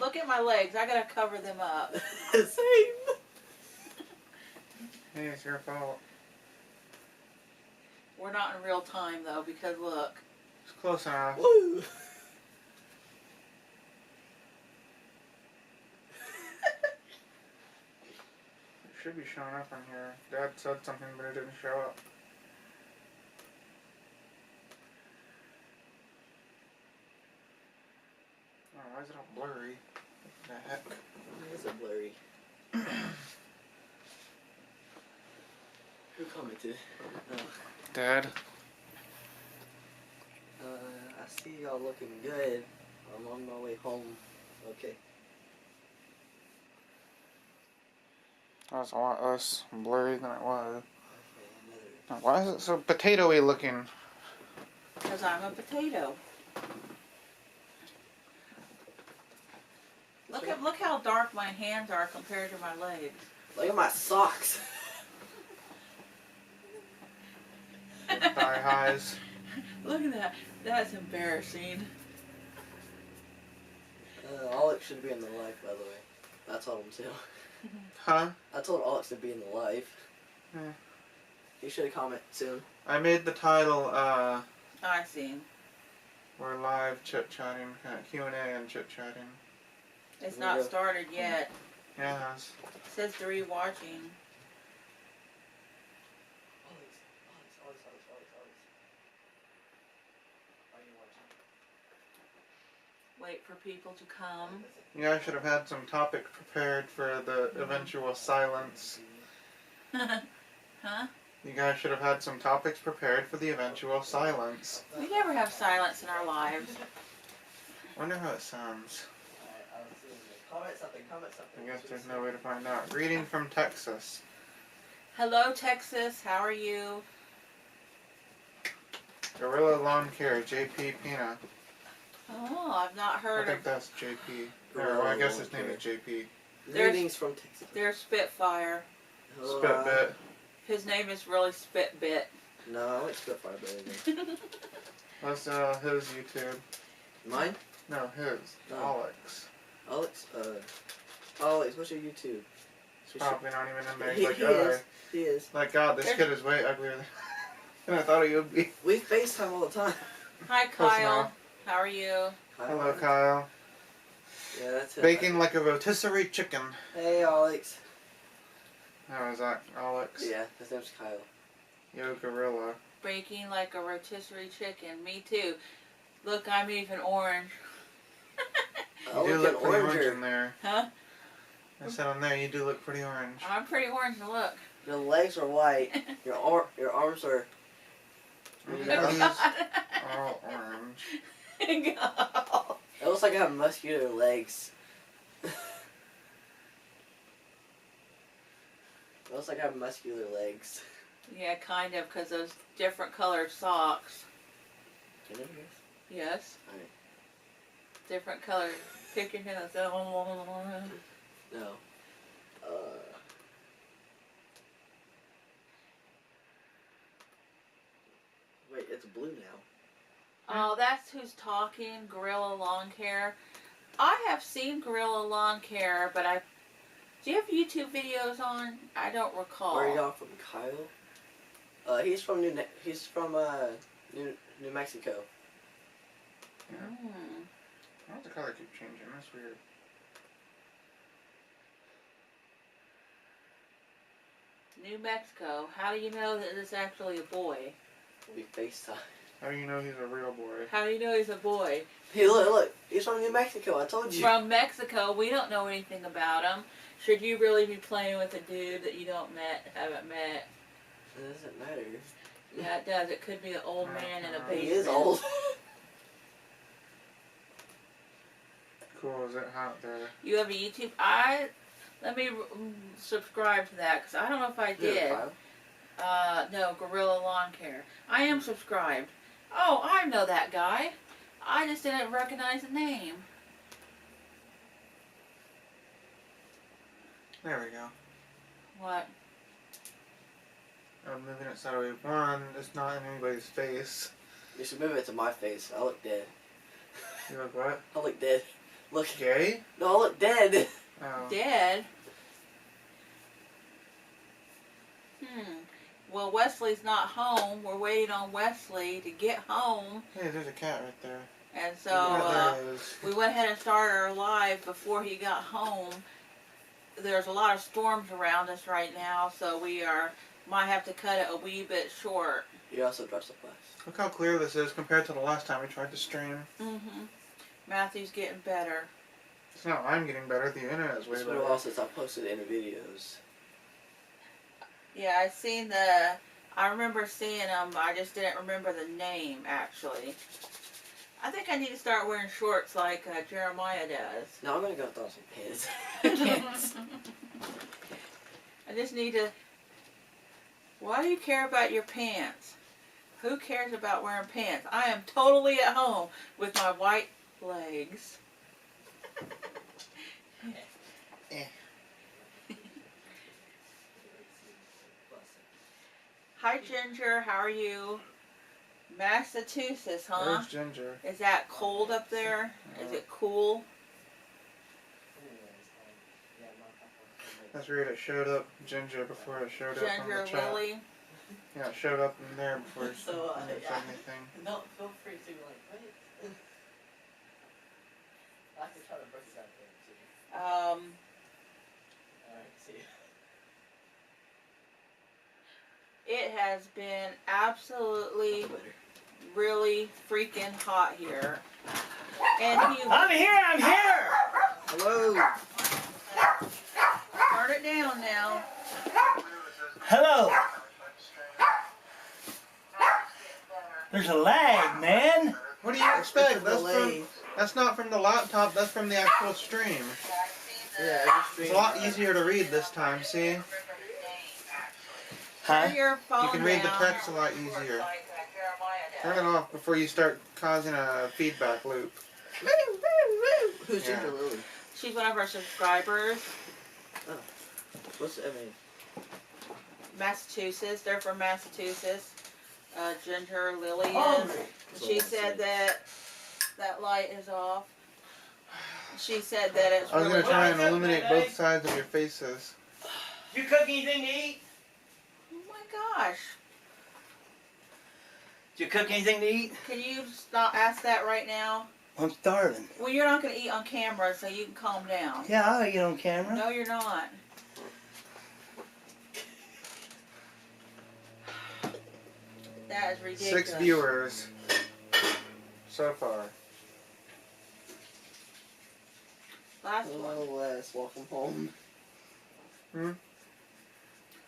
Look at my legs. I gotta cover them up. Same. Hey, it's your fault. We're not in real time though, because look. It's close enough. Woo. It should be showing up on here. Dad said something, but it didn't show up. Oh, why is it all blurry? What the heck? Why is it blurry? Who commented? Dad. I see y'all looking good. I'm on my way home. Okay. That was a lot less blurry than it was. Okay, another. Why is it so potato-y looking? Because I'm a potato. Look how dark my hands are compared to my legs. Look at my socks. Thigh highs. Look at that. That's embarrassing. Alex should be in the live, by the way. I told him to. Huh? I told Alex to be in the live. Yeah. He should comment soon. I made the title, I see. we're live chit-chatting, Q&A and chit-chatting. It's not started yet. Yeah, it has. It says 3 watching. Alex. Are you watching? Wait for people to come. You guys should have had some topic prepared for the eventual silence. Huh? You guys should have had some topics prepared for the eventual silence. We never have silence in our lives. Wonder how it sounds. Comment something. I guess there's no way to find out. Greeting from Texas. Hello, Texas. How are you? Gorilla Lawn Care, JP Pina. Oh, I've not I heard think of. that's JP. Or, well, I guess his name is JP. Greetings from Texas. There's Spitfire. Spitbit. His name is really Spitbit. No, I like Spitfire better than What's his YouTube? mine. No, his. Oh. Alex. Alex, what's your YouTube? He's probably not even in there. He, He's like, he is. He is. like, God, this kid is way uglier than I thought he would be. We FaceTime all the time. Hi, Close Kyle. enough. How are you? Hello, Kyle. Yeah, that's it. Baking like a rotisserie chicken. Hey, Alex. How is that, Alex? Yeah, his name's Kyle. Yo, gorilla. Baking like a rotisserie chicken. Me too. Look, I'm even orange. You do look pretty orange in there. Huh? I said on there, you do look pretty orange. I'm pretty orange to look. Your legs are white. Your arms are. These God. are all orange. God. It looks like I have muscular legs. It looks like I have muscular legs. Yeah, kind of, because those different colored socks. Can you hear? Yes. Alright. Different colored. Pick your nose. No. Wait, it's blue now. Oh, that's who's talking. Gorilla Lawn Care. I have seen Gorilla Lawn Care, but do you have YouTube videos on? I don't recall. Where are y'all from, Kyle? He's from New Mexico. Yeah. Why does the color keep changing? That's weird. New Mexico. How do you know that it's actually a boy? We FaceTime. How do you know he's a real boy? How do you know he's a boy? Hey, look. He's from New Mexico. I told you. From Mexico. We don't know anything about him. Should you really be playing with a dude that you haven't met? It doesn't matter. Yeah, it does. It could be an old man in a basement. He is old. Cool. Is it hot there? You have a YouTube? Let me subscribe to that, because I don't know if I did. Yeah, Kyle. No, Gorilla Lawn Care. I am subscribed. Oh, I know that guy. I just didn't recognize the name. There we go. What? I'm moving it so one, it's not in anybody's face. You should move it to my face. I look dead. You look what? I look dead. Look. Gay? No, I look dead. Oh. Dead? Well, Wesley's not home. We're waiting on Wesley to get home. Hey, there's a cat right there. And so There it is. we went ahead and started our live before he got home. There's a lot of storms around us right now, so we might have to cut it a wee bit short. You also dressed up last. Look how clear this is compared to the last time we tried to stream. Matthew's getting better. It's not I'm getting better, the internet is way It's been a better. while since I posted any videos. Yeah, I remember seeing him, I just didn't remember the name, actually. I think I need to start wearing shorts like Jeremiah does. No, I'm gonna go throw some pants. I can't. I just need to... Why do you care about your pants? Who cares about wearing pants? I am totally at home with my white legs. Hi, Ginger. How are you? Massachusetts, huh? There's Ginger. Is that cold up there? Is it cool? That's weird, it showed up Ginger before it showed up on Ginger, the chat. Lily. Yeah, it showed up in there before it So, said yeah. anything. No, feel free to wait. I can try to break it out there too. Alright, see you. It has been absolutely, really freaking hot here. And I'm here! Hello! turn it down now. Hello. There's a lag, man. What do you expect? delay. That's not from the laptop, that's from the actual stream. Yeah, I just It's a lot easier to read this time, see? Huh? Turn your phone You can read the down. text a lot easier. Turn it off before you start causing a feedback loop. Who's Yeah. Ginger Lily? She's one of our subscribers. What's I mean? Massachusetts. They're from Massachusetts. Ginger, Lily Hungry. is. She said that light is off. She said that it's I was really going to try and What's up, illuminate Daddy? both sides of your faces. Did you cook anything to eat? Oh my gosh. Did you cook anything to eat? Can you stop ask that right now? I'm starving. Well, you're not going to eat on camera, so you can calm down. Yeah, I'll eat on camera. No, you're not. That is ridiculous. 6 viewers so far. Last one. Hello, Les. Welcome home.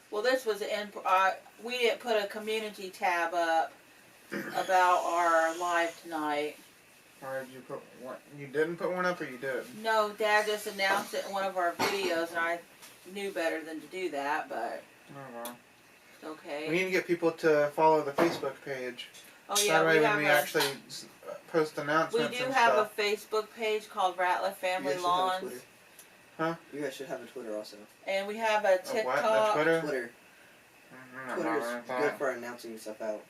Well, this was we didn't put a community tab up about our live tonight. Or did you put one? You didn't put one up, or you did? No, Dad just announced it in one of our videos, and I knew better than to do that, but Oh well. it's okay. Okay. We need to get people to follow the Facebook page. Oh yeah, That way we when have we a. actually post We announcements do and have stuff. a Facebook page called Ratliff Family You guys should have a Lawns, Twitter. Huh? You guys should have a Twitter also. and we have a A what? A TikTok. Twitter? Twitter. I'm not Twitter's bothered with good that. for announcing stuff out.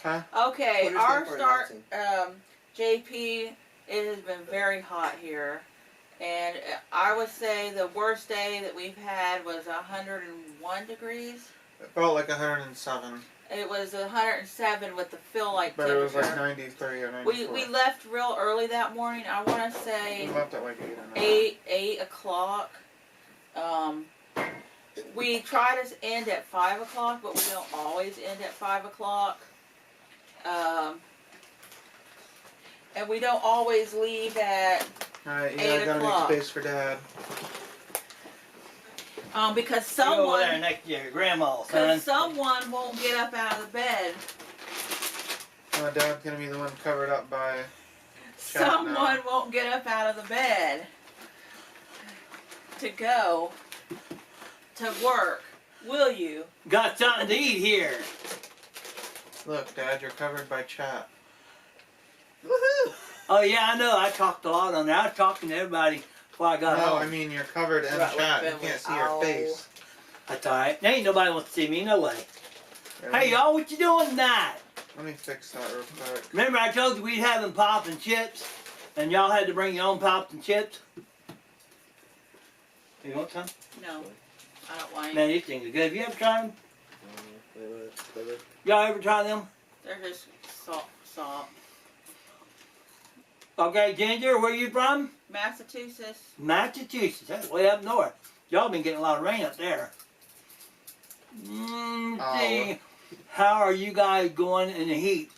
Huh? Okay, Twitter's our good for start, announcing. JP. It has been very hot here, and I would say the worst day that we've had was 101 degrees. It felt like 107. It was 107 with the feel like But it was temperature. like 93 or 94. We left real early that morning. I want to We say left at like 8 or 9. 8 o'clock. We try to end at 5 o'clock, but we don't always end at 5 o'clock. And we don't always leave at Alright, you 8 guys gotta o'clock. make space for Dad. Because You go over there someone next to your grandma, son. won't get up out of the bed. Dad's gonna be the one covered up by... Someone won't get up out of the bed to go to work. Will you? Got something to eat here. Look, Dad, you're covered by chat. Woohoo! Oh yeah, I know. I talked a lot on there. I was talking to everybody before I got No, home. I mean you're covered in Right, chat. You family. can't see Ow. your face. That's alright. There ain't nobody wants to see me, no way. Really? Hey y'all, what you doing tonight? Let me fix that real quick. Remember I told you we'd have them pops and chips? And y'all had to bring your own pops and chips? You want some? No, I don't want Man, any. these things are good. Have you ever tried them? Wait. Y'all ever try them? They're just salt. Okay, Ginger, where you from? Massachusetts. Massachusetts. That's way up north. Y'all been getting a lot of rain up there. See, how are you guys going in the heat?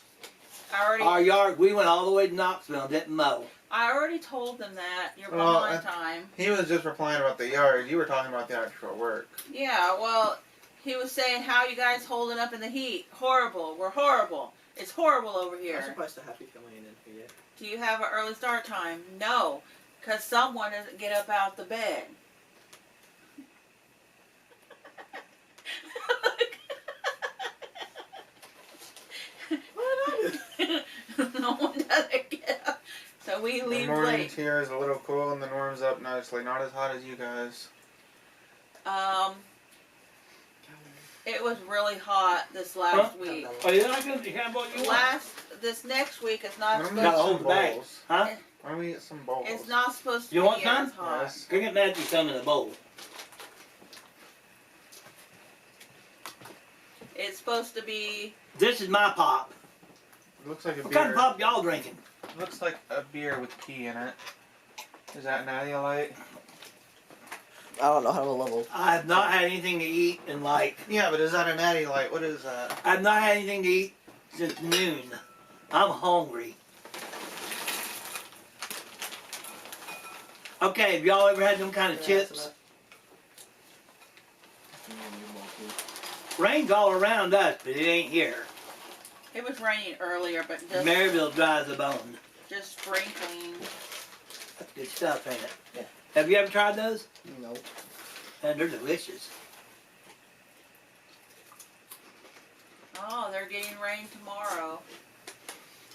Our yard, we went all the way to Knoxville, didn't mow. I already told them that. You're Well, behind time. He was just replying about the yard. You were talking about the actual work. Yeah, well, he was saying, how you guys holding up in the heat? Horrible. We're horrible. It's horrible over I'm here. surprised the happy family ain't in here yet. Do you have an early start time? No, because someone doesn't get up out the bed. No one doesn't get up. So we The leave mornings late. here is a little cool and the warms up nicely. Not as hot as you guys. It was really hot this last week. Oh, you're not going to have what you want? This next week is not Why don't we supposed get hold some the bag. bowls? Huh? Why don't we get some bowls? It's not supposed to You be want as some? hot. Yes. Go get Matthew some in the bowl. It's supposed to be. This is my pop. It looks like a What beer. kind of pop y'all drinking? Looks like a beer with tea in it. Is that Natty Light? I don't know how to level. I have not had anything to eat in like, Yeah, but is that a Natty Light? What is that? I have not had anything to eat since noon. I'm hungry. Okay, have y'all ever had them kind of chips? Rain's all around us, but it ain't here. It was raining earlier, but just Maryville dry as a bone. just sprinkling. That's good stuff, ain't it? Yeah. Have you ever tried those? No. And they're delicious. Oh, they're getting rain tomorrow.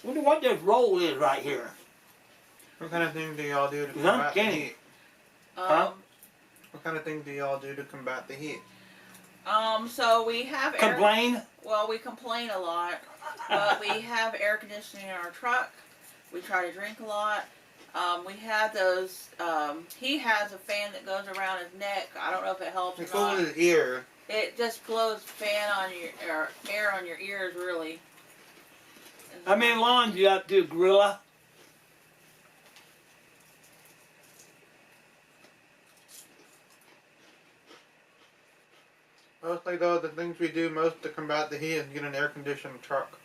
Wonder what this roll is right here. What kind of thing do y'all do to I'm combat the kidding. heat? Huh? What kind of thing do y'all do to combat the heat? So we have Complain? Well, we complain a lot, but we have air conditioning in our truck. We try to drink a lot. We have those. He has a fan that goes around his neck. I don't know if it helps or It's full not. of his ear. It just blows fan on your or air on your ears, really. How many lawns you up to, Gorilla? Mostly though, the things we do most to combat the heat is get an air-conditioned truck.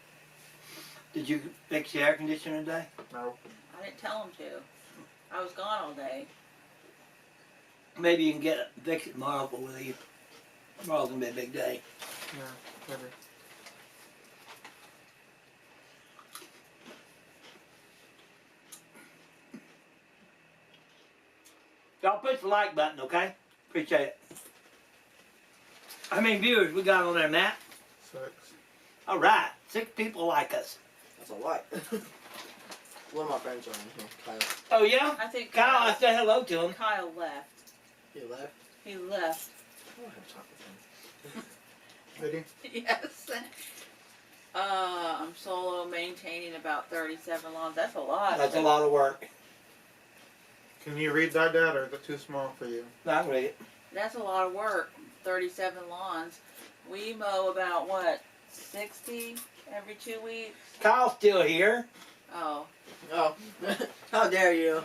Did you fix the air conditioner today? No. I didn't tell him to. I was gone all day. Maybe you can get it, fix it tomorrow for you. Tomorrow's gonna be a big day. Yeah, maybe. Y'all push the like button, okay? Appreciate it. How many viewers we got on there, Matt? 6. All right, 6 people like us. That's a lot. One of my friends are on here, Kyle. Oh yeah? I think Kyle, I said hello to him. Kyle left. He left? He left. I don't have talk with him. Did you? Yes. I'm solo maintaining about 37 lawns. That's a lot. That's a lot of work. Can you read that, Dad, or is it too small for you? No, I can read it. That's a lot of work. 37 lawns. We mow about what? 60 every 2 weeks? Kyle's still here. Oh. Oh, how dare you?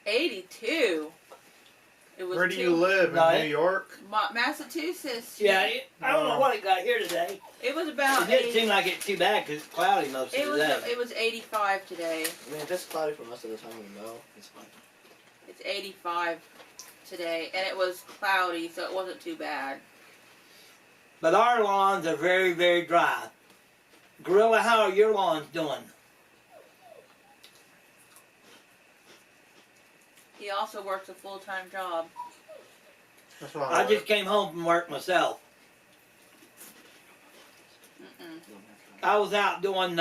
82. It was Where do you live? In New York? Massachusetts. Yeah, I don't know what it got here today. It was about. It didn't seem like it's too bad because it's cloudy most of the day. It was 85 today. I mean, if it's cloudy for most of the time we know, it's fine. It's 85 today, and it was cloudy, so it wasn't too bad. But our lawns are very, very dry. Gorilla, how are your lawns doing? He also works a full-time job. That's why I just came home from work myself. Mm-mm. I was out doing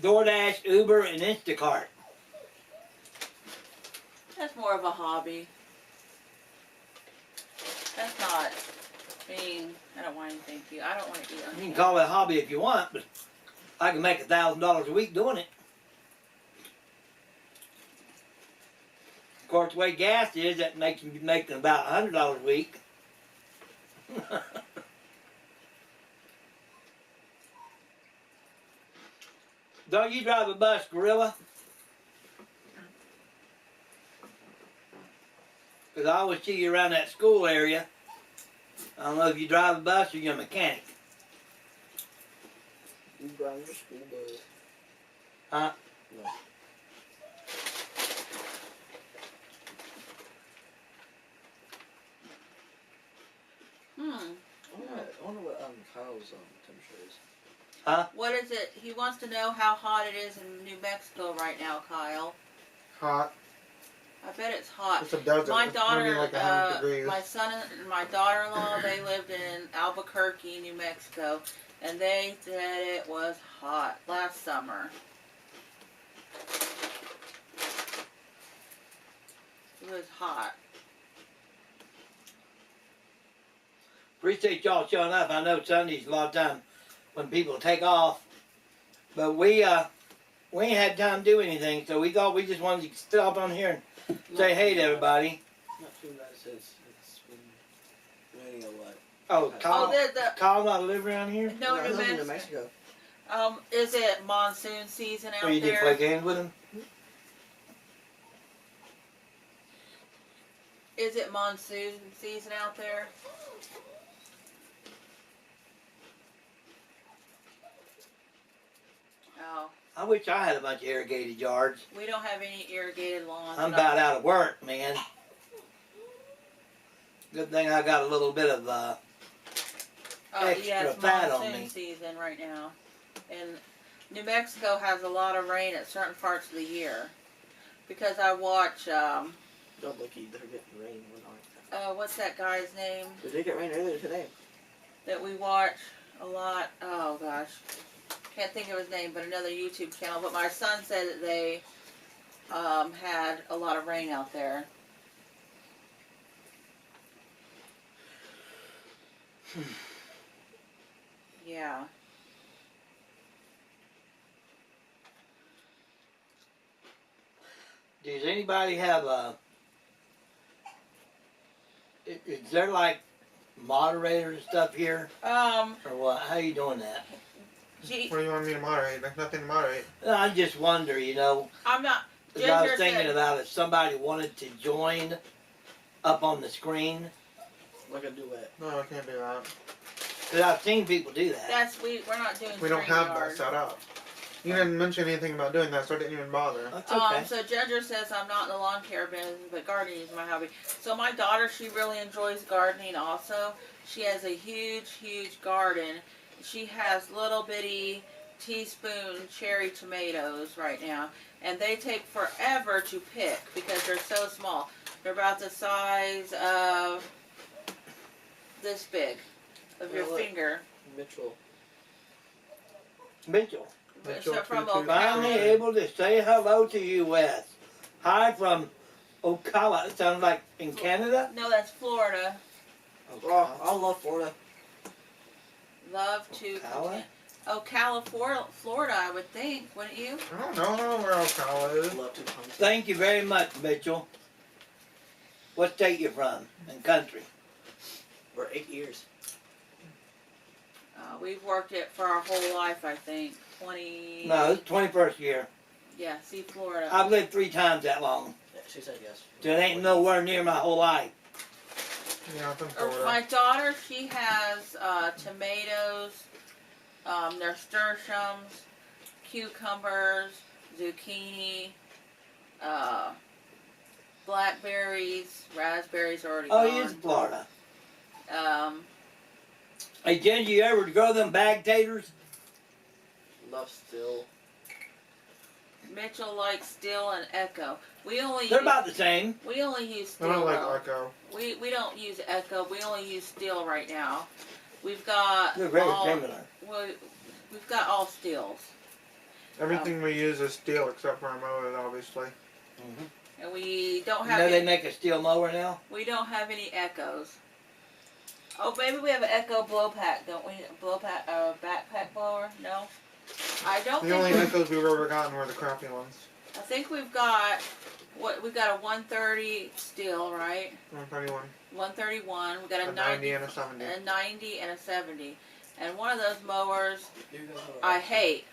DoorDash, Uber, and Instacart. That's more of a hobby. That's not. I don't want anything to you. I don't want to eat on You can call it a hobby if you want, but I can make $1,000 a week doing it. Of course, the way gas is, that makes me making about $100 a week. Don't you drive a bus, Gorilla? Because I always see you around that school area. I don't know if you drive a bus or you're a mechanic. You drive your school bus. Huh? No. I wonder what Kyle's temperature is. Huh? What is it? He wants to know how hot it is in New Mexico right now, Kyle. Hot. I bet it's hot. It's a desert. My It's daughter, maybe like 100 degrees. my son and my daughter-in-law, they lived in Albuquerque, New Mexico, and they said it was hot last summer. It was hot. Appreciate y'all showing up. I know Sundays a lot of time when people take off, but we ain't had time to do anything, so we thought we just wanted to stop on here and say hey to everybody. Not too bad. It's been raining a lot. Oh, Kyle not live around here? No, I New live in New Mexico. Mexico. Is it monsoon season out Or you didn't there? play games with him? Is it monsoon season out there? Oh, I wish I had a bunch of irrigated yards. we don't have any irrigated lawns. I'm about out of work, man. Good thing I got a little bit of extra it's fat on monsoon me. season right now, and New Mexico has a lot of rain at certain parts of the year. Because I watch, Don't look, they're getting rain. We're not. what's that guy's name We did get rain earlier today. that we watch a lot? Oh gosh, can't think of his name, but another YouTube channel. But my son said that they had a lot of rain out there. Yeah. Does anybody have a... Is there like moderators and stuff here? Or what? How you doing that? What do you want me to moderate? There's nothing to moderate. I just wonder, you know. I'm not. Because I was Ginger thinking said- about if somebody wanted to join up on the screen. Like a duet. No, I can't do that. Because I've seen people do that. We're not doing. We don't have that StreamYard. set up. You didn't mention anything about doing that, so I didn't even bother. That's okay. So Ginger says I'm not in the lawn care business, but gardening is my hobby. So my daughter, she really enjoys gardening also. She has a huge, huge garden. She has little bitty teaspoon cherry tomatoes right now, and they take forever to pick because they're so small. They're about the size of this big, of your look. finger. Mitchell. Mitchell. Mitchell So from 22. Finally Ocala. able to say hello to you, Wes. Hi from Ocala. It sounds like in Canada. No, that's Florida. Oh, I love Florida. Love to Ocala? Ocala, Florida, I would think, wouldn't you? I don't know where Ocala is. Love to come. Thank you very much, Mitchell. What state you from and country? For 8 years. We've worked it for our whole life, I think. 20. No, it's 21st year. Yeah, see, Florida. I've lived 3 times that long. Yeah, she said yes. So it ain't nowhere near my whole life. Yeah, I'm from Florida. My daughter, she has tomatoes, nasturtiums, cucumbers, zucchini, blackberries, raspberries already Oh, gone. he is in Florida. Um, Hey, Jen, you ever grow them bag taters? Love still. Mitchell likes Still and Echo. We only They're use, about the same. we only use I Still. don't like though. Echo. We don't use Echo. We only use Still right now. We've got They're very all, similar. we've got all Stills, Everything we use is steel except for our mowers, obviously. Mm-hmm. and we don't You have know they any, make a steel mower now? we don't have any Echoes. Oh, maybe we have an Echo blowpack, don't we? Blowpack, backpack blower? No, I don't The think. only Echoes we've ever gotten were the crappy ones. I think we've got we've got a 130 Still, right? 121. 131. We got A 90 and a 70. a 90 and a 70. And one of those mowers You guys know I hate.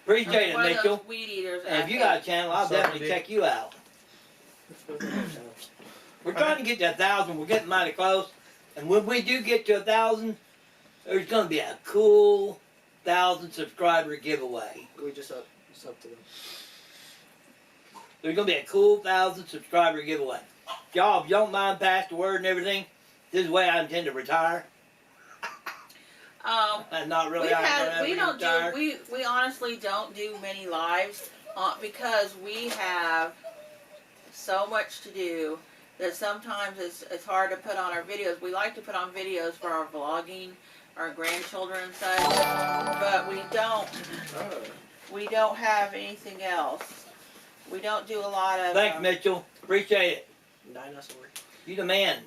Appreciate it, One of Mitchell. those weed eaters. And I if you hate. got a channel, I'll definitely 70. check you out. We're trying to get to 1,000. We're getting mighty close. And when we do get to 1,000, there's going to be a cool 1,000 subscriber giveaway. We just up to them. There's going to be a cool 1,000 subscriber giveaway. Y'all, if you don't mind pass the word and everything, this is the way I intend to retire. And not really. We honestly don't do many lives because we have so much to do that sometimes it's hard to put on our videos. We like to put on videos for our vlogging, our grandchildren and such, but we don't have anything else. We don't do a lot of. Thanks, Mitchell. Appreciate it. Dinosaur. You the man.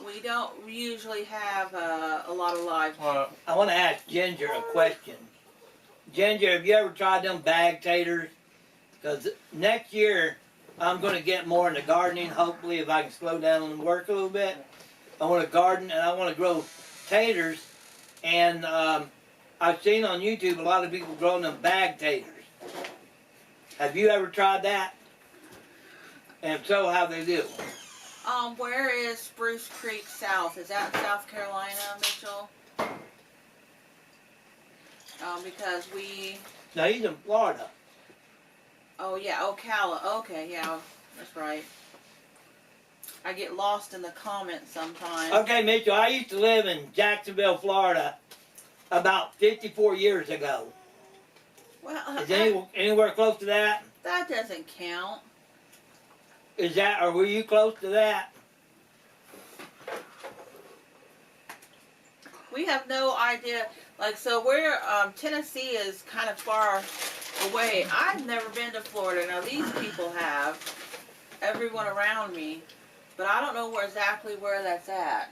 We don't usually have a lot of live. I want to ask Ginger a question. Ginger, have you ever tried them bag taters? Because next year, I'm going to get more into gardening, hopefully, if I can slow down and work a little bit. I want to garden, and I want to grow taters. And I've seen on YouTube a lot of people growing them bag taters. Have you ever tried that? And if so, how they do? Where is Spruce Creek South? Is that South Carolina, Mitchell? Because we. Now, he's in Florida. Oh yeah, Ocala. Okay, yeah, that's right. I get lost in the comments sometimes. Okay, Mitchell, I used to live in Jacksonville, Florida, about 54 years ago. Well, Is anywhere close to that? that doesn't count. Is that, or were you close to that? We have no idea. Like, so we're, Tennessee is kind of far away. I've never been to Florida. Now, these people have, everyone around me, but I don't know exactly where that's at.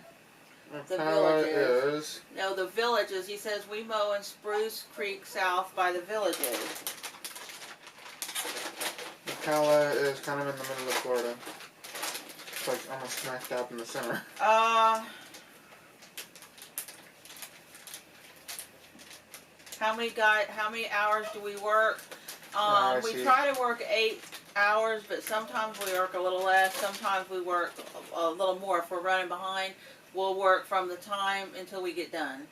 The Ocala villages. is. No, the villages. He says we mow in Spruce Creek South by the villages. Ocala is kind of in the middle of Florida. It's like almost smack dab in the center. How many hours do we work? I We see. try to work 8 hours, but sometimes we work a little less. Sometimes we work a little more. If we're running behind, we'll work from the time until we get done.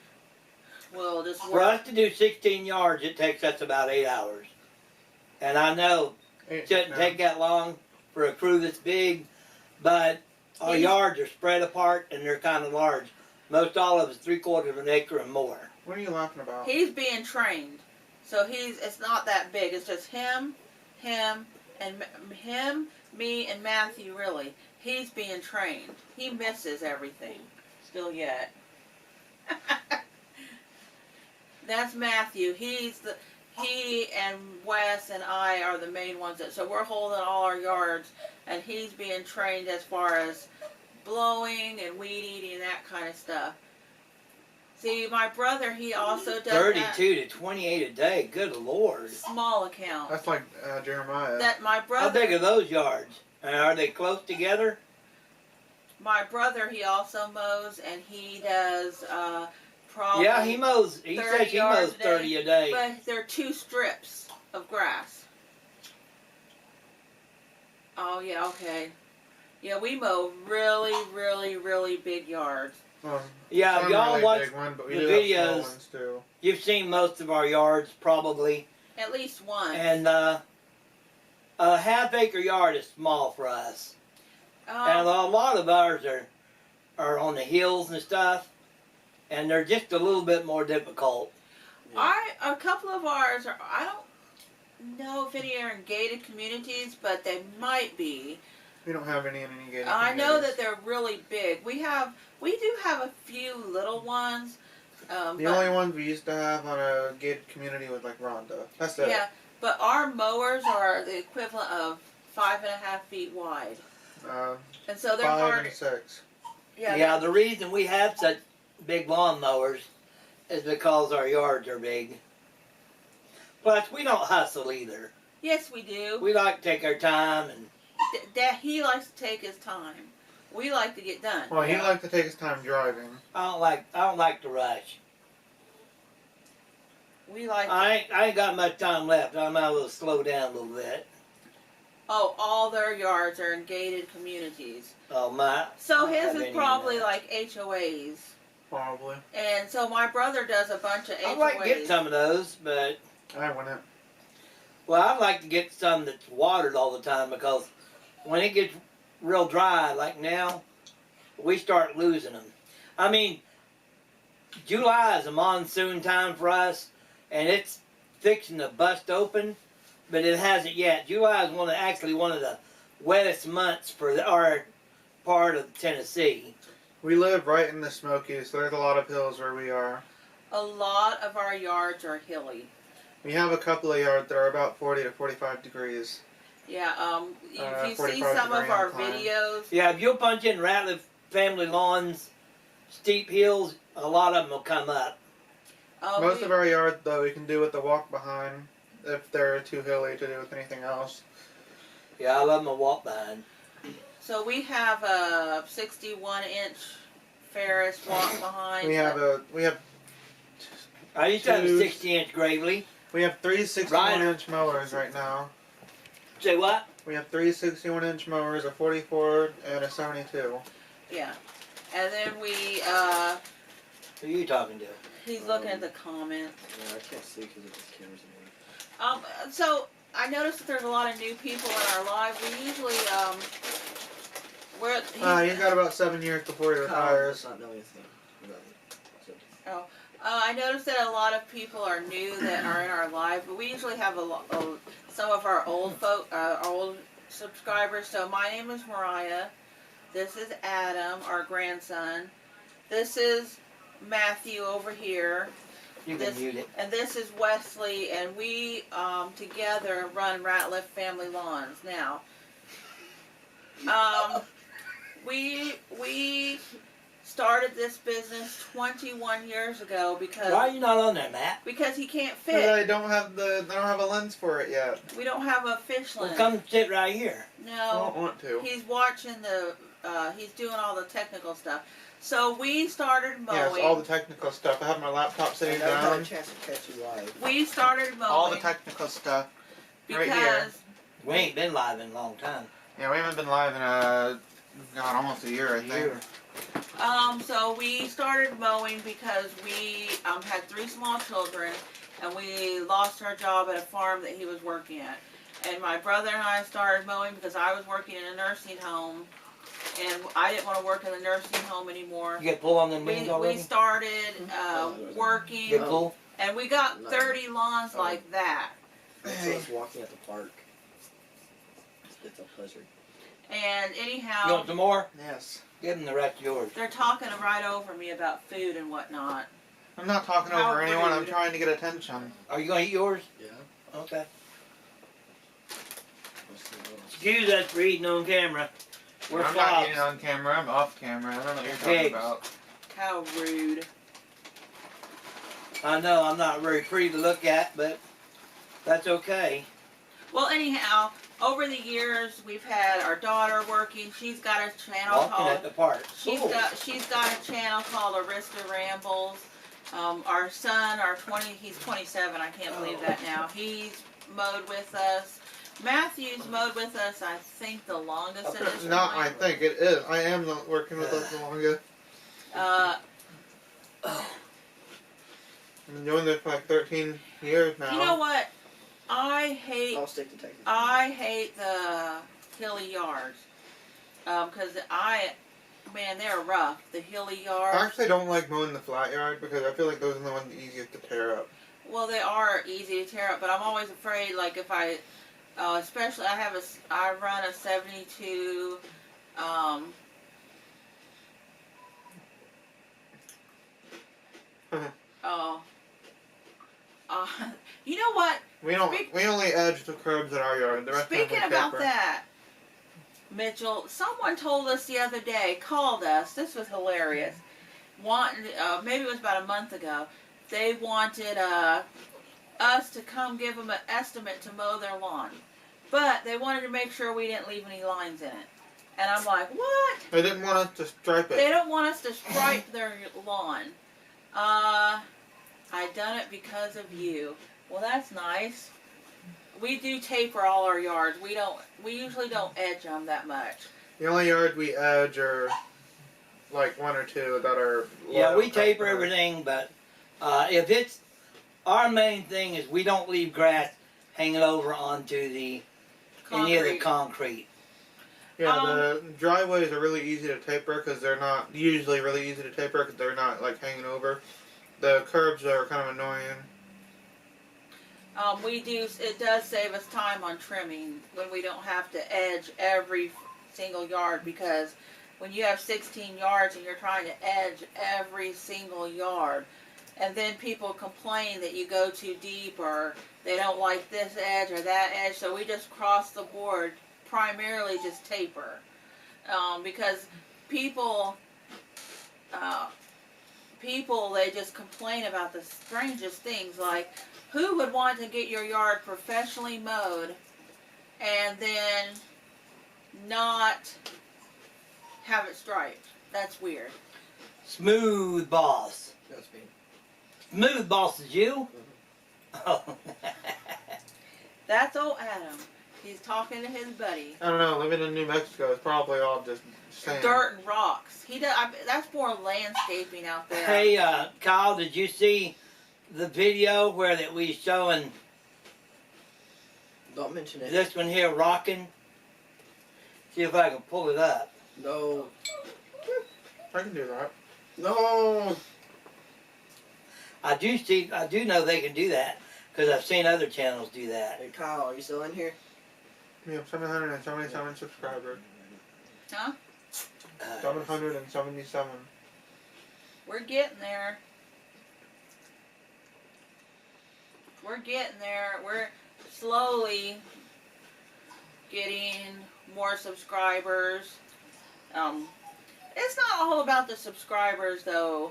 We'll just For work. us to do 16 yards, it takes us about 8 hours. And I know it shouldn't take that long for a crew this big, but our yards are spread apart and they're kind of large. Most all of us 3/4 of an acre and more. What are you laughing about? He's being trained, so it's not that big. It's just him, me, and Matthew. Really, He's being trained. He misses everything. Still yet. That's Matthew. He and Wes and I are the main ones so we're holding all our yards, and he's being trained as far as blowing and weed eating and that kind of stuff. See, my brother, he also does 32 to 28 a day. Good Lord. small account. That's like Jeremiah. That my How brother. big are those yards? And are they close together? My brother, he also mows, and he does probably. Yeah, he mows. He 30 says he yards mows a day, 30 a day. But there are 2 strips of grass. Oh yeah, okay. Yeah, we mow really, really, really big yards. Yeah, Some y'all really watch big one, but we the do have videos. small ones too. You've seen most of our yards probably, At least one. and a half-acre yard is small for us. And a lot of ours are on the hills and stuff, and they're just a little bit more difficult. A couple of ours are. I don't know if any are in gated communities, but they might be. We don't have any in any gated I know communities. that they're really big. We do have a few little ones. The only ones we used to have on a gated community was like Rhonda. That's it. Yeah, but our mowers are the equivalent of 5.5 feet wide, and so they're 5 hard. and 6. Yeah, the reason we have such big lawn mowers is because our yards are big. Plus, we don't hustle either. Yes, we do. We like to take our time, and He likes to take his time. We like to get done. Well, he liked to take his time driving. I don't like to rush. We like. I ain't got much time left. I'm able to slow down a little bit. Oh, all their yards are in gated communities. Oh my! So I his have is any probably of that. like HOAs. Probably. And so my brother does a bunch of HOAs. I'd like to get some of those, but I wouldn't. well, I'd like to get some that's watered all the time because when it gets real dry, like now, we start losing them. I mean, July is a monsoon time for us, and it's fixing to bust open, but it hasn't yet. July is one of the wettest months for our part of Tennessee. We live right in the Smokies, so there's a lot of hills where we are. A lot of our yards are hilly. We have a couple of yards that are about 40 to 45 degrees. Yeah, if you see 45 some of degree our incline. videos, Yeah, if you'll punch in Ratliff Family Lawns, steep hills, a lot of them will come up. Most of our yards, though, we can do with the walk behind if they're too hilly to do with anything else. Yeah, I love my walk behind. so we have a 61-inch Ferris walk behind. We have I used to have a Two- 60-inch Gravely. we have 3 61-inch mowers right now. Say what? We have 3 61-inch mowers, a 44 and a 72. Yeah, and then we. Who are you talking to? He's looking at the comments. Yeah, I can't see because of the cameras in here. So I noticed that there's a lot of new people in our live. We usually He's got about 7 years before he retires. Does not know anything about it. So, I noticed that a lot of people are new that are in our live, but we usually have some of our old subscribers. So my name is Mariah. This is Adam, our grandson. This is Matthew over here. You can mute it. And this is Wesley, and we together run Ratliff Family Lawns. Now, we started this business 21 years ago because Why are you not on there, Matt? because he can't Because fit. I don't have a lens for it yet. We don't have a fish Well, lens. come sit right here. I No, don't want to. he's watching he's doing all the technical stuff. So we started mowing. Yes, all the technical stuff. I have my laptop I sitting haven't had a down. chance to catch you live. We started mowing All the technical stuff. right because here. We ain't been live in a long time. Yeah, we haven't been live in almost a year, I think. so we started mowing because we had 3 small children, and we lost our job at a farm that he was working at. And my brother and I started mowing because I was working in a nursing home, and I didn't want to work in the nursing home anymore. You get pulled on the knees We already? started working, Get pulled? and we got 30 lawns like that. So I was walking at the park. It's a pleasure. And You anyhow, want some more? Yes. Give them the rest of yours. they're talking right over me about food and whatnot. I'm not talking How over anyone. I'm rude. trying to get attention. Are you going to eat yours? Yeah. Okay. Excuse us for eating on camera. We're I'm not flops. eating on camera. I'm off camera. I don't know what you're Pigs. talking about. How rude. I know I'm not very pretty to look at, but that's okay. Well, anyhow, over the years, we've had our daughter working. She's got a channel Walking called. at the park. She's Cool. got a channel called Arista Rambles. Our son, he's 27. I can't believe that now. He's mowed with us. Matthew's mowed with us. I think the longest at this Not, I point. think it is. I am not working with us the longest. I've been doing this for like 13 years now. You know what? I hate I'll stick to Texas. I hate the hilly yards. Because man, they're rough. The hilly yards. I actually don't like mowing the flat yard because I feel like those are the ones easiest to tear up. Well, they are easy to tear up, but I'm always afraid, like if I, especially I run a 72, you know what? We only edge the curbs in our yard. The rest Speaking of them we about taper. that, Mitchell, someone told us the other day, called us, this was hilarious, maybe it was about a month ago, they wanted us to come give them an estimate to mow their lawn. But they wanted to make sure we didn't leave any lines in it. And I'm like, what? They didn't want us to stripe it. They don't want us to stripe their lawn. I done it because of you. Well, that's nice. We do taper all our yards. We usually don't edge them that much. The only yard we edge are like one or two that are. Yeah, low we taper cut. everything, but if it's our main thing is we don't leave grass hanging over onto any of the concrete. Yeah, the driveways are really easy to taper because they're not usually really easy to taper because they're not like hanging over. The curbs are kind of annoying. It does save us time on trimming when we don't have to edge every single yard, because when you have 16 yards and you're trying to edge every single yard, and then people complain that you go too deep or they don't like this edge or that edge, so we just cross the board, primarily just taper, because people they just complain about the strangest things, like who would want to get your yard professionally mowed and then not have it striped? That's weird. Smooth boss. That's me. Smooth boss is you? Oh. That's old Adam. He's talking to his buddy. I don't know. Living in New Mexico is probably all just sand. Dirt and rocks. That's more landscaping out there. Hey, Kyle, did you see the video where that we showing Don't mention it. this one here rocking? See if I can pull it up. No. I can do that. No. I do know they can do that because I've seen other channels do that. Hey, Kyle, are you still in here? We have 777 subscribers. Huh? 777. We're getting there. We're getting there. We're slowly getting more subscribers. It's not all about the subscribers, though.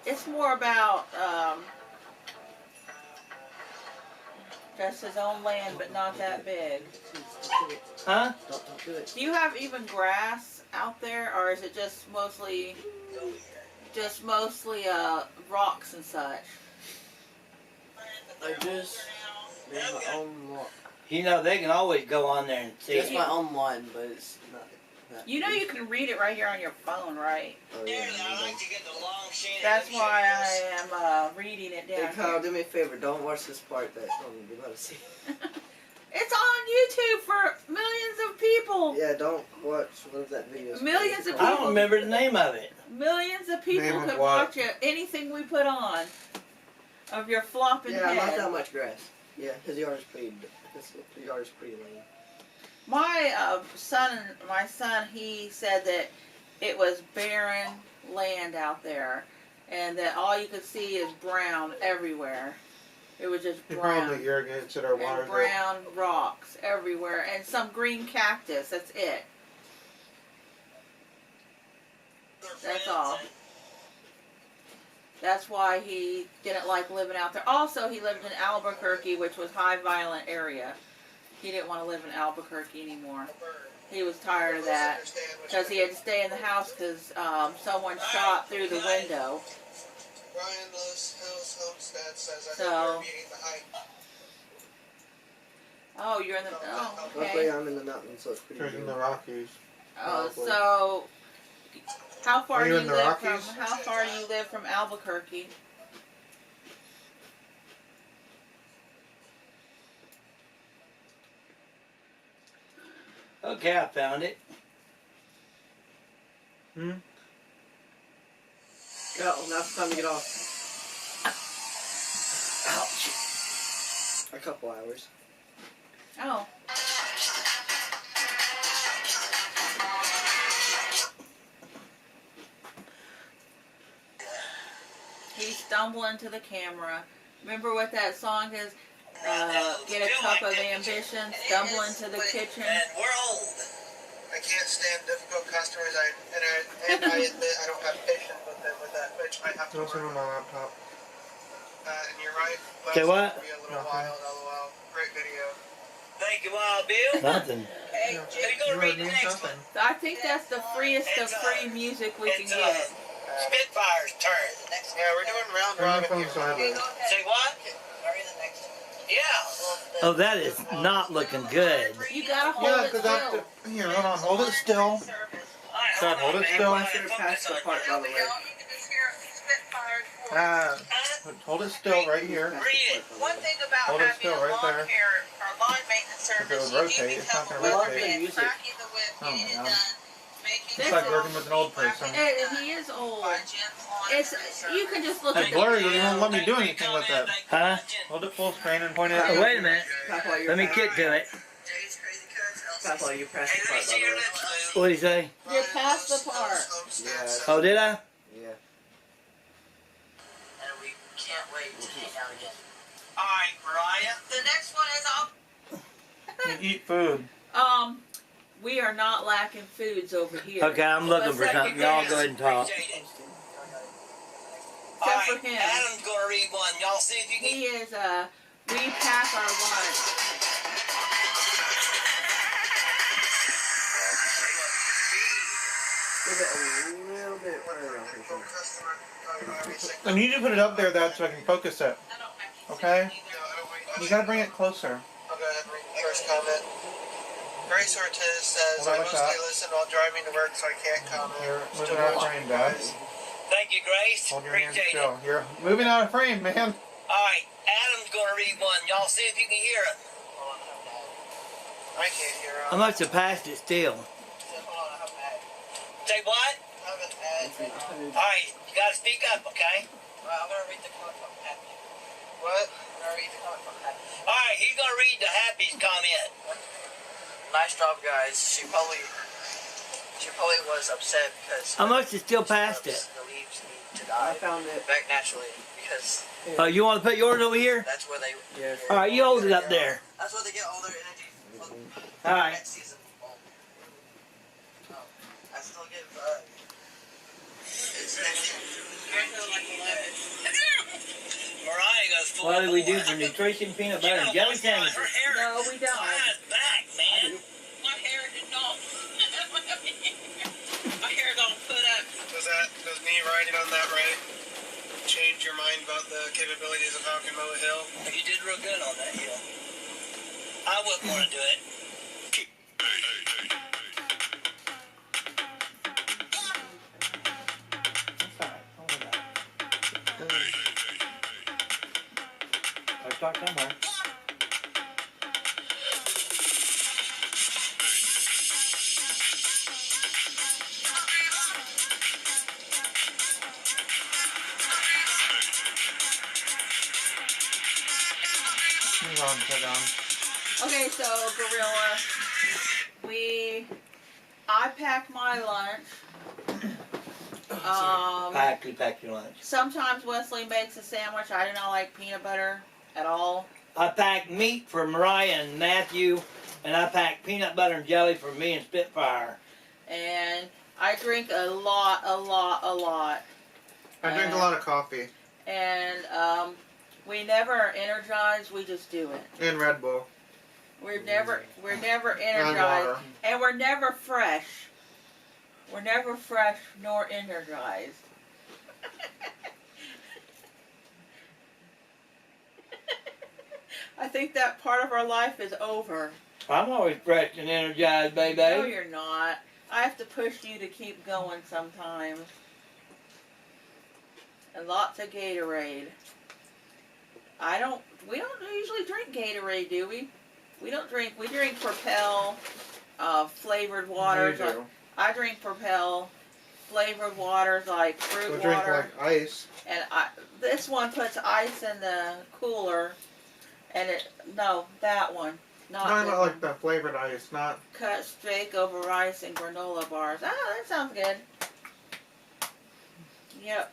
It's more about just his own land, but not that big. Huh? Don't do it. Do you have even grass out there, or is it just mostly rocks and such? I just made my own one. You know, they can always go on there and see. It's my own one, but it's not. You know you can read it right here on your phone, right? Oh, yeah, That's why I am reading it Hey, down Kyle, here. do me a favor. Don't watch this part that you're about to see. It's on YouTube for millions of people. Yeah, don't watch one of that video. Millions of I don't remember the name of it. Millions of people Name of could what? watch it, anything we put on of your flopping Yeah, not head. that much grass. Yeah, his yard is pretty lame. my son, he said that it was barren land out there, and that all you could see is brown everywhere. It was just He brown. probably irrigates it or waters And brown rocks everywhere, and some green cactus. That's it. That's all. That's why he didn't like living out there. Also, he lived in Albuquerque, which was high violent area. He didn't want to live in Albuquerque anymore. He was tired of that because he had to stay in the house because someone shot through the window. Brian Lewis Hills Homestead says I So- hope you're meeting the height. Oh, you're in the. Oh, Luckily, okay. I'm in the mountains, so it's pretty He's in good. the Rockies. Oh, so how far Are do you you in the live from? Rockies? How far do you live from Albuquerque? Okay, I found it. Go, now it's time to get off. Ouch. A couple hours. Oh. He's stumbling to the camera. Remember what that song is? Get a cup of ambition, stumble into the kitchen. And we're old. I can't stand difficult customers. I admit I don't have patience with them with that, which I have to work on my laptop. And you're right. Okay, what? Be a little wild, LOL. Great video. Thank you, Wild Bill. Nothing. Hey, Are you going to read the next one? I think that's the freest of free music we can get. Spitfire's turn. Yeah, we're doing round robin here. Say what? Yeah. Oh, that is not looking good. You gotta hold Yeah, it because still. here, hold on, hold it still. Dad, hold it still. I should have passed the part, by the way. Hold it still right here. Read it. One thing about Hold it having still a right lawn there. care or lawn maintenance If it service, would you do rotate, it's become not a gonna whip rotate. and cracking the whip, Oh, getting it man. done, making It's like working with an old person. He is old. It's you can just look It's at blurry, but you won't let me do anything with that. Huh? Hold it full screen and point it Oh, out. wait a minute. Papa, Let me get to it. Papa, you passed the part, by the way. What did he say? You're past the part. Yeah. Oh, did I? Yeah. And we can't wait to hang out again. Alright, Mariah. The next one is You eat food. We are not lacking foods over here. Okay, I'm looking for something. Y'all go ahead and talk. Except Alright, for him. Adam's gonna read one. Y'all see if you can. He is we pack our lunch. Give it a little bit further around here. I need to put it up there, Dad, so I can focus it. Okay? You gotta bring it closer. I'll go ahead and read the first comment. Grace Ortiz says, I mostly listen while driving to work, so I can't comment. You're moving out of frame, Dad. Thank you, Grace. Hold your hands Appreciate it. still. You're moving out of frame, man. Alright, Adam's gonna read one. Y'all see if you can hear it. I can't hear I must have passed it still. Say what? Alright, you gotta speak up, okay? I'm gonna read the comment from Happy. What? I'm gonna read the comment from Happy. Alright, he's gonna read the Happy's comment. Nice job, guys. She probably was upset because I must have still passed it. the leaves need to I die found it. back naturally because You want to put yours over here? that's where they. Yes. Alright, you hold it up there. That's where they get all their energy. Alright. Next season. I still give. It's next year. Mariah goes full. What do we do for nutrition, peanut butter, and jelly sandwiches? No, we don't. Back, man. My hair did not. My hair don't put up. Does me riding on that right change your mind about the capabilities of how I can mow a hill? You did real good on that hill. I wouldn't want to do it. Start somewhere. Okay, so Gorilla, I pack my lunch. Pack your lunch. Sometimes Wesley makes a sandwich. I do not like peanut butter at all. I pack meat for Mariah and Matthew, and I pack peanut butter and jelly for me and Spitfire. And I drink a lot. I drink a lot of coffee. And we never are energized. We just do it. And Red Bull. We're never And energized, water. and we're never fresh. We're never fresh nor energized. I think that part of our life is over. I'm always fresh and energized, baby. No, you're not. I have to push you to keep going sometimes. And lots of Gatorade. We don't usually drink Gatorade, do we? We drink Propel, flavored waters. You do. I drink Propel, flavored waters like fruit We drink water. like ice. And this one puts ice in the cooler. And that one. No, not like the flavored ice, not. Cut steak over rice and granola bars. Ah, that sounds good. Yep.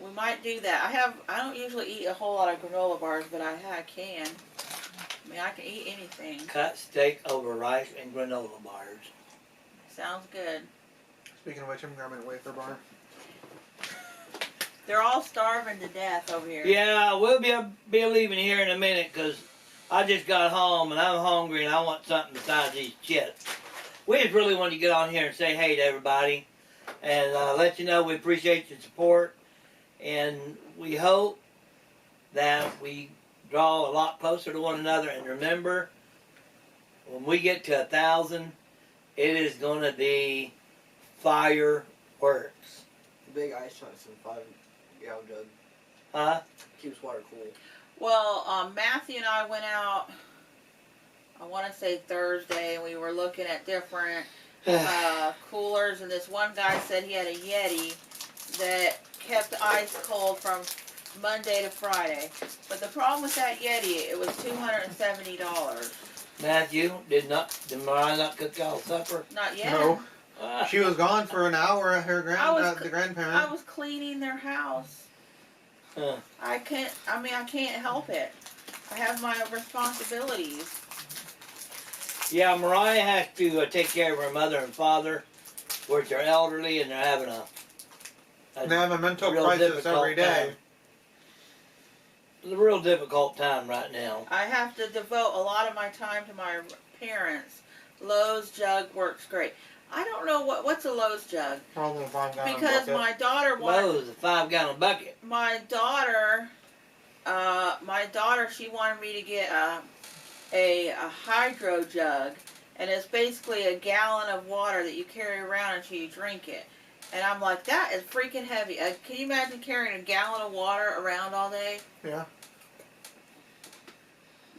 We might do that. I don't usually eat a whole lot of granola bars, but I can. I mean, I can eat anything. Cut steak over rice and granola bars. Sounds good. Speaking of which, I'm grabbing a wafer bar. They're all starving to death over here. Yeah, we'll be leaving here in a minute because I just got home and I'm hungry and I want something besides these chits. We just really want to get on here and say hey to everybody and let you know we appreciate your support, and we hope that we draw a lot closer to one another. And remember, when we get to 1,000, it is going to be fireworks. Big ice chunks in 5-gallon jug. Huh? Keeps water cool. Well, Matthew and I went out, I want to say Thursday, and we were looking at different coolers, and this one guy said he had a Yeti that kept ice cold from Monday to Friday. But the problem with that Yeti, it was $270. Matthew, did Mariah not cook y'all supper? Not yet. No. She was gone for an hour at her the grandparent. I was cleaning their house. Huh. I can't help it. I have my responsibilities. Yeah, Mariah has to take care of her mother and father, which are elderly, and they're having They have a mental real crisis difficult every day. time. It's a real difficult time right now. I have to devote a lot of my time to my parents. Lowe's jug works great. I don't know what's a Lowe's jug, Probably 5-gallon because bucket. my daughter wanted. Lowe's, a 5-gallon bucket. My daughter, she wanted me to get a hydro jug, and it's basically a gallon of water that you carry around until you drink it. And I'm like, that is freaking heavy. Can you imagine carrying a gallon of water around all day? Yeah.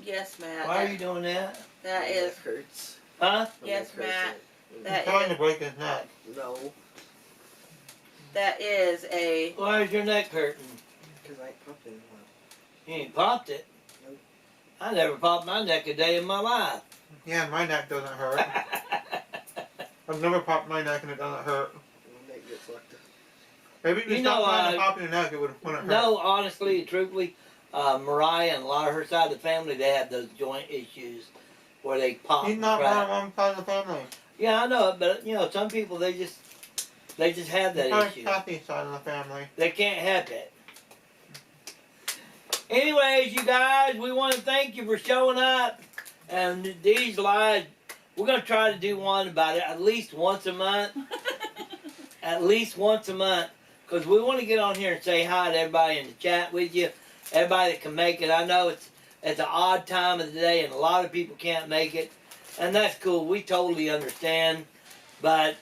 Yes, Matt. Why are you doing that? That My is. neck hurts. Huh? My Yes, neck hurts. Matt. That He's trying is. to break his neck. No, That is a. Why is your neck hurting? because I ain't pumping well. You ain't popped it? Nope. I never popped my neck a day in my life. Yeah, my neck doesn't hurt. I've never popped my neck and it doesn't hurt. My neck gets locked up. Maybe if you You stop know, trying to pop your neck, it wouldn't hurt. No, honestly, truthfully, Mariah and a lot of her side of the family, they have those joint issues where they pop. He's not crack. one side of the family. Yeah, I know it, but you know, some people they just have that He's issue. Kathy's side of the family. They can't help it. Anyways, you guys, we want to thank you for showing up. And these lives, we're going to try to do one about it at least once a month. At least once a month. Because we want to get on here and say hi to everybody in the chat with you. Everybody that can make it. I know it's an odd time of the day and a lot of people can't make it. And that's cool. We totally understand. But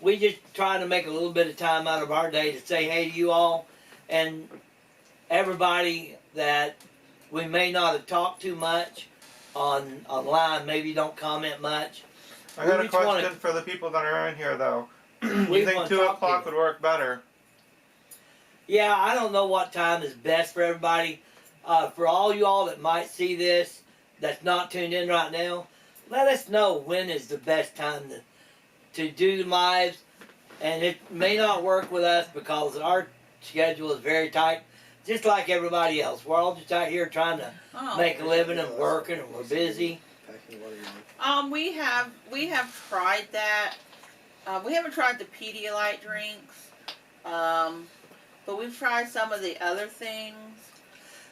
we just try to make a little bit of time out of our day to say hey to you all. And everybody that we may not have talked to much online, maybe don't comment much. I got We a just wanna- question for the people that are in here, though. We You think wanna 2 talk to o'clock you. would work better? Yeah, I don't know what time is best for everybody. For all you all that might see this, that's not tuned in right now, let us know when is the best time to do the lives. And it may not work with us because our schedule is very tight, just like everybody else. We're all just out here trying to Oh. make a living and working, and we're busy. Packing water in. We have tried that. We haven't tried the Pedialyte drinks, but we've tried some of the other things.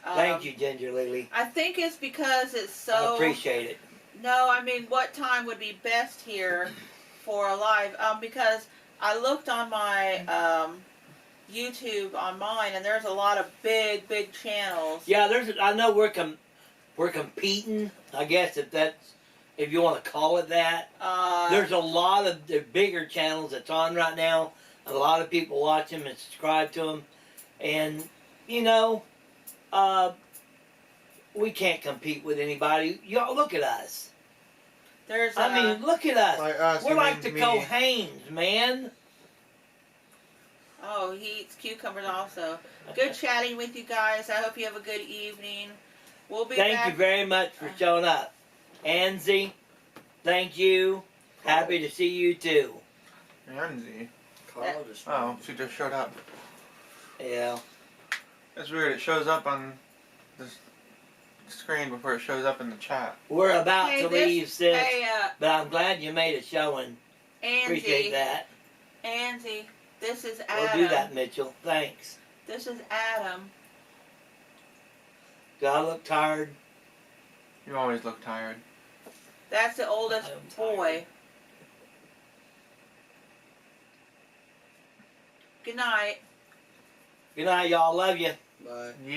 Thank you, Ginger Lily. I think it's because it's so. I appreciate it. No, I mean, what time would be best here for a live? Because I looked on my YouTube on mine, and there's a lot of big channels. Yeah, I know we're competing. I guess if you want to call it that. There's a lot of the bigger channels that's on right now. A lot of people watch them and subscribe to them, and you know, we can't compete with anybody. Y'all look at us. I mean, look at us. Like us, We're you like the mean me. Cohanes, man. Oh, he eats cucumbers also. Good chatting with you guys. I hope you have a good evening. We'll be Thank back. you very much for showing up. Anzie, thank you. Happy to see you too. Yanzi. Carl just. Oh, she just showed up. Yeah. That's weird. It shows up on the screen before it shows up in the chat. We're about Hey, to this- leave, sis. Hey, But I'm glad you made a showing. Appreciate that. Angie, this is We'll Adam. do that, Mitchell. Thanks. This is Adam. Do I look tired? You always look tired. That's the oldest I'm tired. boy. Good night. Good night, y'all. Love you. Bye. Yeah.